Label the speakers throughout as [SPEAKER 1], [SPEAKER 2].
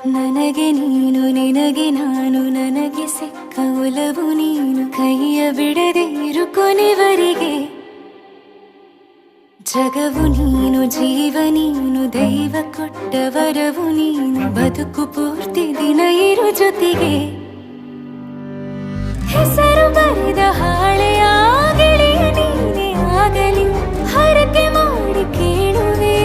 [SPEAKER 1] ನನಗೆ ನೀನು ನಿನಗೆ ನಾನು ನನಗೆ ಸಿಕ್ಕ ಒಲವು ನೀನು ಕೈಯ ಬಿಡದೆ ಇರು ಕೊನೆವರೆಗೆ ಜಗವು ನೀನು ಜೀವ ನೀನು ದೈವ ಕೊಟ್ಟ ವರವು ನೀನು ಬದುಕು ಪೂರ್ತಿ ದಿನ ಇರು ಜೊತೆಗೆ ಹೆಸರು ಬರೆದ ಹಾಳೆಯ ಗೆಳೆಯ ನೀನೇ ಆಗಲಿ ಹರಕೆ ಮಾಡಿ ಕೇಳುವೆ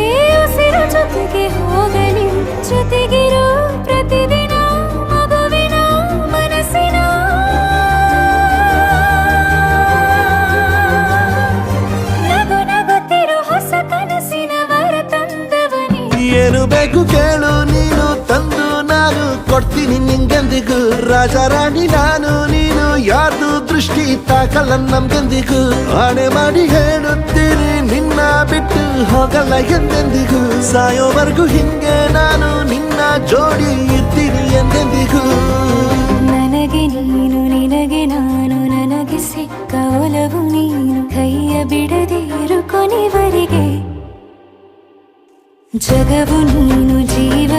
[SPEAKER 1] ಉಸಿರು ಜೊತೆಗೆ ಹೋಗಲಿ ಜೊತೆಗಿರೋ ಪ್ರತಿದಿನ ಮಗುವಿನ ಮನಸ್ಸಿನ ನಗು ನಗುತ್ತಿರೋ ಹೊಸ ಕನಸಿನ ವರ ತಂದವನೇ
[SPEAKER 2] ಏನು ಬೇಕು ಕೇಳು ನೀನು ತಂದು ನಾನು ಕೊಡ್ತೀನಿ ನಿಂಗೆಂದಿಗೂ ರಾಜ ರಾಣಿ ನಾನು ನೀನು ಯಾರ್ದು ದೃಷ್ಟಿ ತಾಕಲ್ಲ ನಮ್ಗೆಂದಿಗೂ ಆಣೆ ಮಾಡಿ ಹೇಳುತ್ತೀನಿ ನಿನ್ನ ಬಿಟ್ಟು ಹೋಗಲ್ಲ ಎಂದೆಂದಿಗೂ ಸಾಯೋವರೆಗೂ ಹಿಂಗೆ ನಾನು ನಿನ್ನ ಜೋಡಿ ಇರ್ತೀನಿ ಎಂದೆಂದಿಗೂ
[SPEAKER 1] ನನಗೆ ನೀನು ನಿನಗೆ ನಾನು ನನಗೆ ಸಿಕ್ಕ ಒಲವು ನೀನು ಕೈಯ ಬಿಡದೆ ಇರು ಕೊನೆವರೆಗೆ ಜಗವು ನೀನು ಜೀವ